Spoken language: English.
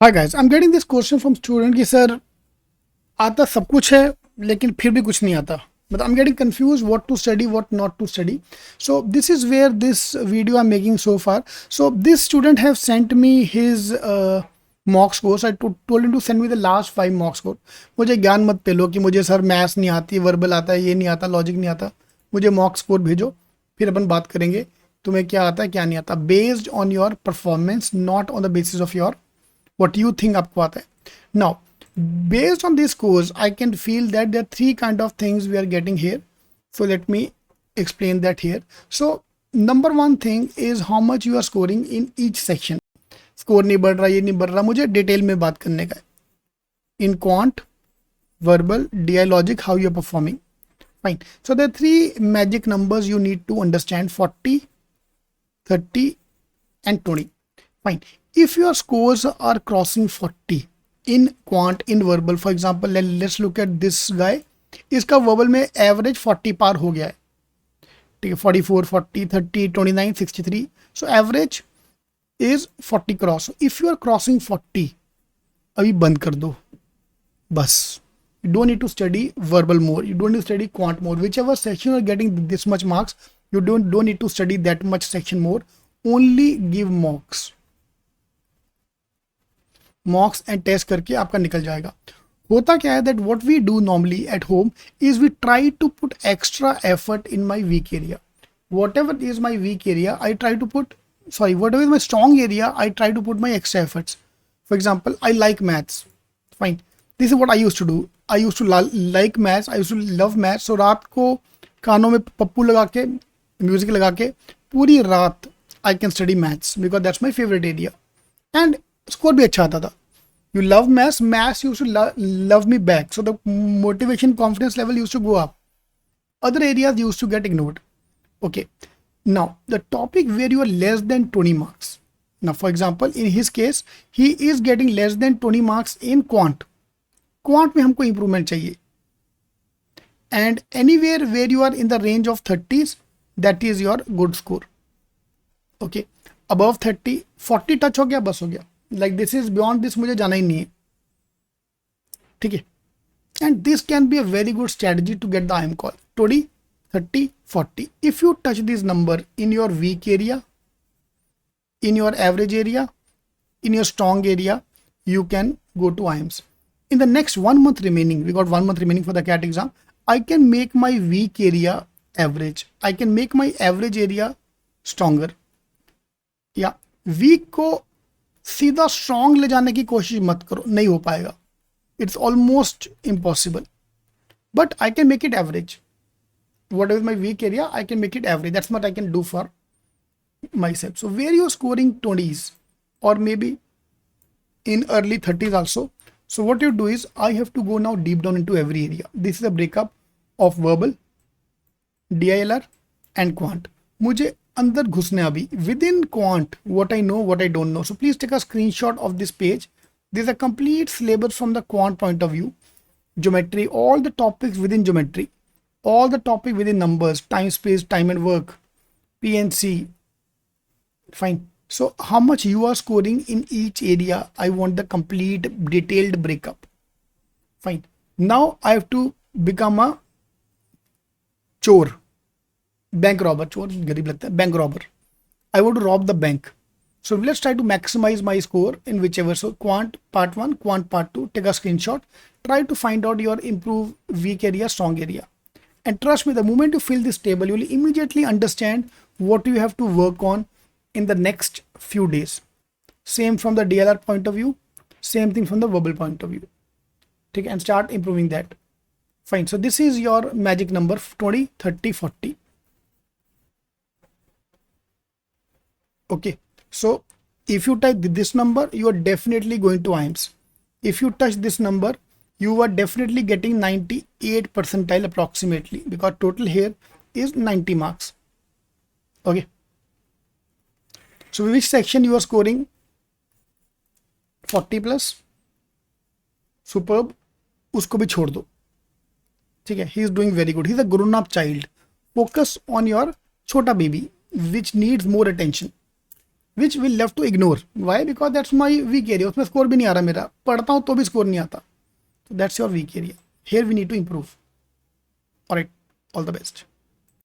Hi guys, I am getting this question from student कि sir आता सब कुछ है लेकिन फिर भी कुछ नहीं आता. मतलब I am getting confuse what to study what not to study. So this is where this video I am making so far. So this student have sent me his mock scores. I told him to send me the last 5 mock score. मुझे ज्ञान मत पेलो कि मुझे sir maths नहीं आती, verbal आता है, ये नहीं आता, लॉजिक नहीं आता. मुझे मॉक स्कोर भेजो, फिर अपन बात करेंगे तुम्हें क्या आता है क्या नहीं आता, based on your performance, not on the basis of your what you think आपको आता है. Now, based on this course, I can feel that there are 3 kind of things we are getting here. So let me explain that here. So number 1 thing is how much you are scoring in each section. Score नहीं बढ़ रहा, ये नहीं बढ़ रहा, मुझे detail में बात करने का है. In quant, verbal, DI logic, how you are performing. Fine. So there are 3 magic numbers you need to understand: 40, 30 and 20. Fine. If your scores are crossing 40 in quant, in verbal, for example, let's look at this guy. इसका verbal में average 40 पार हो गया है. ठीक है, 44, 40, 30, 29, 63. So average is 40 cross. So if you are crossing 40, अभी बंद कर दो बस. You don't need to study verbal more. You don't need to study quant more. Whichever section you are getting this much marks, you don't need to study that much section more. Only give mocks. Mocks and test करके आपका निकल जाएगा. होता क्या है that what we do normally at home is we try to put extra effort in my weak area. Whatever is my weak area I try to put, sorry, whatever is my strong area I try to put my extra efforts. For example, I like maths. Fine, this is what I use to do. I use to like maths, I use to love maths. So रात को कानों में पप्पू लगा के, music लगा के, पूरी रात I can study maths because that's my favourite area. And score भी अच्छा आता था. You love maths, maths used to love me back. So the motivation, confidence level used to go up. Other areas used to get ignored. Okay. Now, the topic where you are less than 20 marks. Now, for example, in his case, he is getting less than 20 marks in quant. Quant में हमको improvement चाहिए. And anywhere where you are in the range of 30s, that is your good score. Okay. Above 30, 40 touch हो गया, बस हो गया. Like this is beyond this मुझे जाना ही नहीं है. ठीक है. And this can be a very good strategy to get the I M call. 20, 30, 40. If you touch this number in your weak area, in your average area, in your strong area, you can go to IIMS. In the next 1 month remaining, we got 1 month remaining for the CAT exam, I can make my weak area average. I can make my average area stronger. या week को सीधा strong ले जाने की कोशिश मत करो, नहीं हो पाएगा. It's almost impossible. But I can make it average. What is my weak area, I can make it average. That's what I can do for myself. So where you scoring 20s or maybe in early 30s also. So what you do is I have to go now deep down into every area. This is a breakup of verbal, DILR and quant. मुझे अंदर घुसने अभी within quant, what I know, what I don't know. So please take a screenshot of this page. This is a complete syllabus from the quant point of view. Geometry, all the topics within geometry, all the topic within numbers, time, space, time and work, PNC. Fine. So how much you are scoring in each area, I want the complete detailed breakup. Fine. Now I have to become a chore. Bank robber. चोर गरीब लगता है. Bank robber. I want to rob the bank. So let's try to maximize my score in whichever. So quant part 1, quant part 2. Take a screenshot. Try to find out your improved weak area, strong area. And trust me, the moment you fill this table, you will immediately understand what you have to work on in the next few days. Same from the DLR point of view. Same thing from the verbal point of view. Okay, and start improving that. Fine. So this is your magic number 20, 30, 40. Okay, so if you type this number, you are definitely going to IIMS. If you touch this number, you are definitely getting 98 percentile approximately, because total here is 90 marks. Okay, so which section you are scoring 40 plus? Superb. उसको भी छोड़ दो. ठीक है, he is doing very good. He is a grown up child. Focus on your छोटा baby which needs more attention. Which will lead to ignore. Why? Because that's my weak area. उसमें score भी नहीं आ रहा मेरा, पढ़ता हूँ तो भी स्कोर नहीं आता. तो that's your weak area. Here we need to improve. Alright, all the best.